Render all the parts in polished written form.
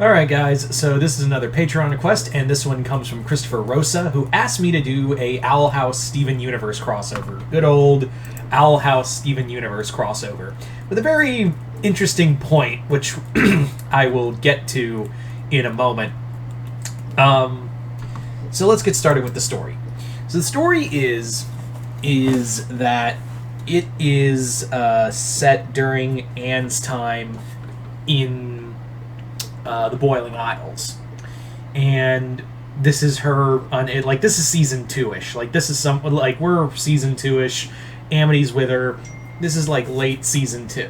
Alright guys, so this is another Patreon request, and this one comes from Christopher Rosa, who asked me to do a Owl House Steven Universe crossover. Good old Owl House Steven Universe crossover. With a very interesting point, which I will get to in a moment. So let's get started with the story. So the story is that it is set during Anne's time in the Boiling Isles, and this is her this is season 2-ish. We're season 2-ish. Amity's with her. This is like late season 2.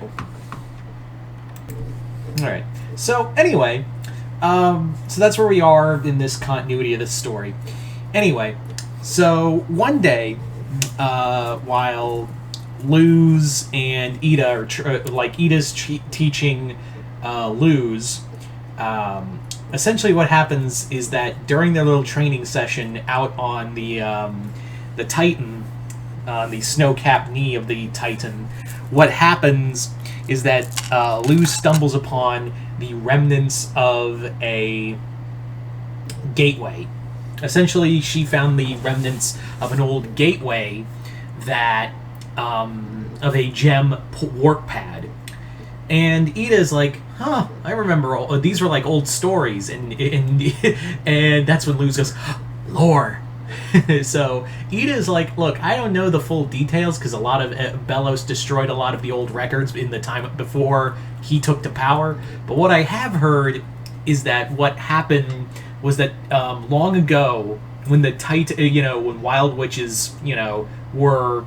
All right. So anyway, so that's where we are in this continuity of this story. Anyway, so one day, while Luz and Ida are Ida's teaching Luz. Essentially what happens is that during their little training session out on the Titan, the snow-capped knee of the Titan, what happens is that Luz stumbles upon the remnants of a gateway. Essentially, she found the remnants of an old gateway that of a gem warp pad. And Ida's like, huh, I remember these were like old stories, and that's when Luz goes, lore. So Ida's like, look, I don't know the full details because a lot of Belos destroyed a lot of the old records in the time before he took to power. But what I have heard is that what happened was that long ago, when the when wild witches, were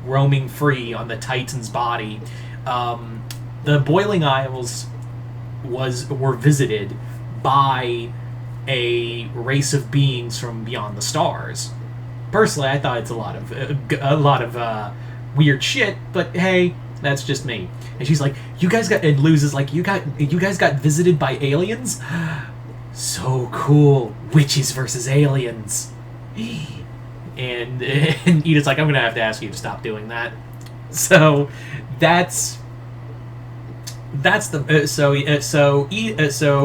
roaming free on the Titan's body. The Boiling Isles were visited by a race of beings from beyond the stars. Personally, I thought it's a lot of weird shit, but hey, that's just me. And she's like, and Luz is like, you guys got visited by aliens? So cool, witches versus aliens. And Ida's like, I'm gonna have to ask you to stop doing that. So that's the so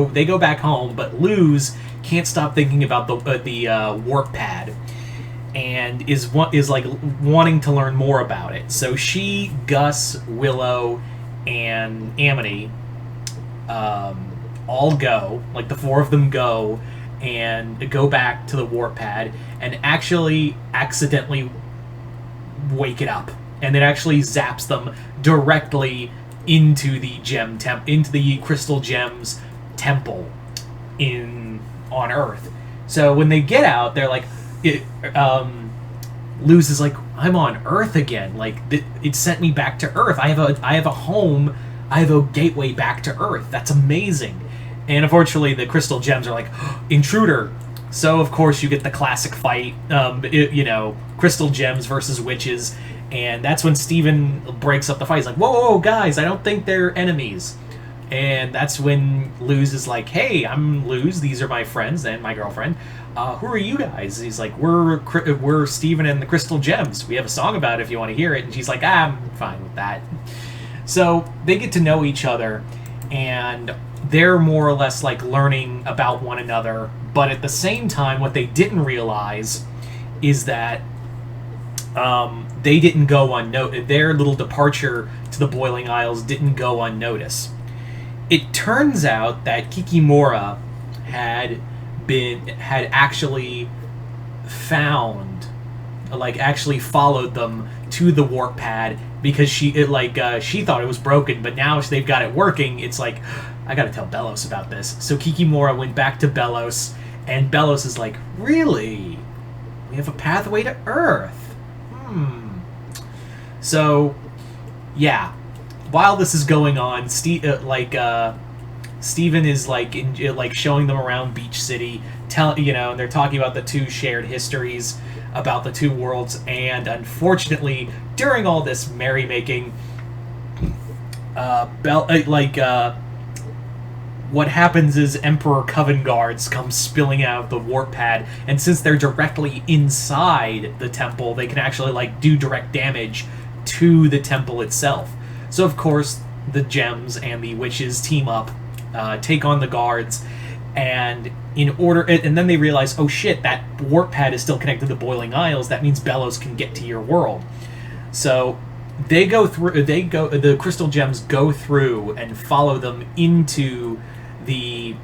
they go back home, but Luz can't stop thinking about the warp pad, and is wanting to learn more about it. So she, Gus, Willow, and Amity all go, like the four of them go and go back to the warp pad and actually accidentally wake it up, and it actually zaps them directly into the into the crystal gems temple on Earth. So when they get out, they're like, Luz is like, I'm on Earth again. Like it sent me back to Earth. I have a home. I have a gateway back to Earth. That's amazing. And unfortunately, the crystal gems are like, intruder. So of course you get the classic fight. Crystal gems versus witches. And that's when Steven breaks up the fight. He's like, whoa, guys, I don't think they're enemies. And that's when Luz is like, hey, I'm Luz. These are my friends and my girlfriend. Who are you guys? He's like, we're Steven and the Crystal Gems. We have a song about it if you want to hear it. And she's like, I'm fine with that. So they get to know each other, and they're more or less like learning about one another. But at the same time, what they didn't realize is that they didn't go unnoticed. Their little departure to the Boiling Isles didn't go unnoticed. It turns out that Kikimora had actually followed them to the warp pad because she thought it was broken, but now they've got it working. It's like, I gotta tell Belos about this. So Kikimora went back to Belos, and Belos is like, really? We have a pathway to Earth. So, yeah. While this is going on, Steven is showing them around Beach City, and they're talking about the two shared histories about the two worlds, and unfortunately, during all this merrymaking, what happens is Emperor Coven guards come spilling out of the warp pad, and since they're directly inside the temple, they can actually do direct damage to the temple itself. So of course the gems and the witches team up, take on the guards, And and then they realize, oh shit, that warp pad is still connected to the Boiling Isles. That means Belos can get to your world. So the crystal gems go through and follow them into the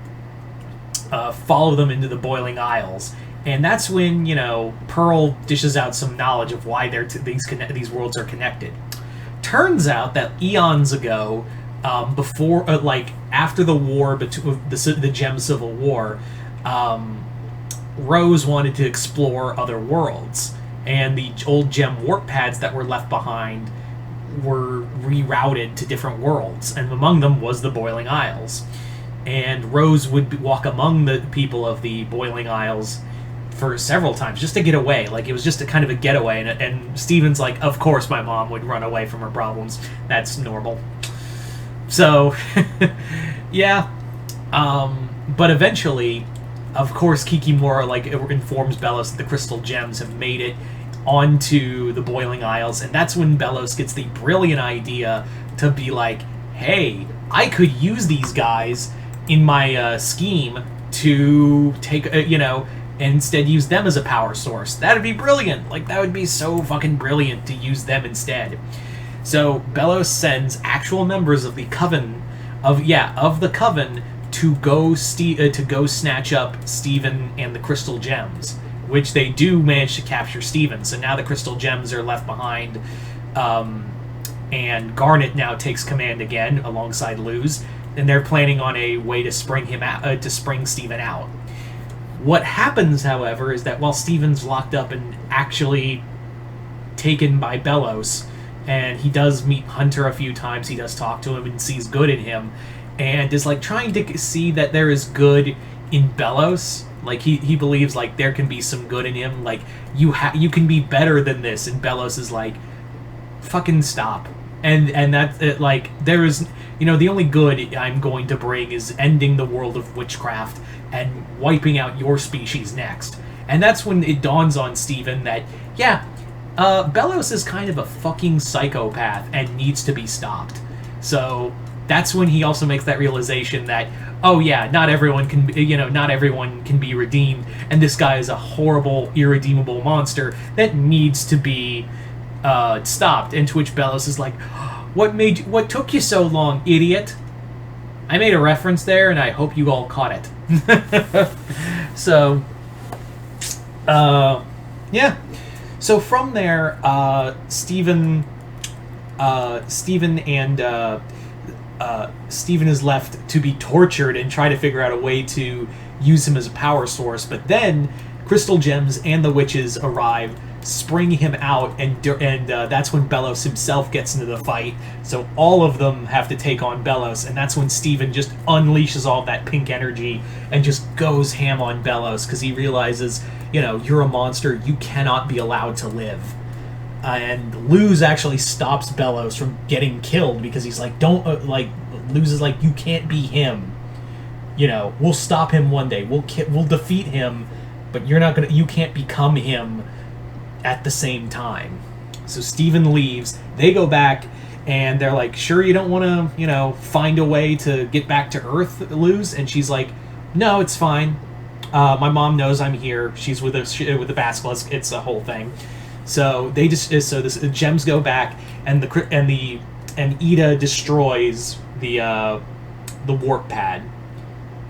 Boiling Isles. And that's when, Pearl dishes out some knowledge of why these worlds are connected. Turns out that eons ago, after the war, the Gem Civil War, Rose wanted to explore other worlds, and the old gem warp pads that were left behind were rerouted to different worlds, and among them was the Boiling Isles. And Rose would walk among the people of the Boiling Isles for several times just to get away. Like, it was just a kind of a getaway, and Steven's like, of course my mom would run away from her problems. That's normal. So, yeah. But eventually, of course, Kikimora, informs Belos that the crystal gems have made it onto the Boiling Isles, and that's when Belos gets the brilliant idea to be like, hey, I could use these guys in my scheme to take, and instead use them as a power source. That'd be brilliant. Like, that would be so fucking brilliant to use them instead. So Belos sends actual members of the Coven, to go snatch up Steven and the crystal gems, which they do manage to capture Steven. So now the crystal gems are left behind, and Garnet now takes command again alongside Luz, and they're planning on a way to spring Steven out. What happens, however, is that while Steven's locked up and actually taken by Belos, and he does meet Hunter a few times, he does talk to him and sees good in him, and is trying to see that there is good in Belos. He believes there can be some good in him. You can be better than this, and Belos is like, fucking stop. And that's it. There is, the only good I'm going to bring is ending the world of witchcraft and wiping out your species next. And that's when it dawns on Steven that, Belos is kind of a fucking psychopath and needs to be stopped. So that's when he also makes that realization that, oh yeah, not everyone can be redeemed, and this guy is a horrible, irredeemable monster that needs to be stopped. And to which Belos is like, what took you so long, idiot? I made a reference there, and I hope you all caught it. So, yeah. So from there, Steven is left to be tortured and try to figure out a way to use him as a power source. But then crystal gems and the witches arrive, spring him out, and that's when Belos himself gets into the fight. So all of them have to take on Belos, and that's when Steven just unleashes all that pink energy and just goes ham on Belos, because he realizes, you're a monster, you cannot be allowed to live. And Luz actually stops Belos from getting killed, because he's like, Luz is like, you can't be him. We'll stop him one day. We'll defeat him, but you can't become him at the same time. So Steven leaves. They go back, and they're like, sure you don't want to, find a way to get back to Earth, Luz? And she's like, no, it's fine. My mom knows I'm here. She's with the Basilisk. It's a whole thing. So the gems go back, and Ida destroys the warp pad.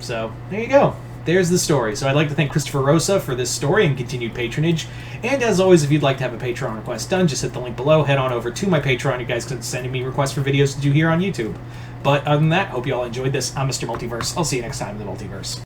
So there you go. There's the story. So I'd like to thank Christopher Rosa for this story and continued patronage. And as always, if you'd like to have a Patreon request done, just hit the link below. Head on over to my Patreon. You guys can send me requests for videos to do here on YouTube. But other than that, hope you all enjoyed this. I'm Mr. Multiverse. I'll see you next time in the Multiverse.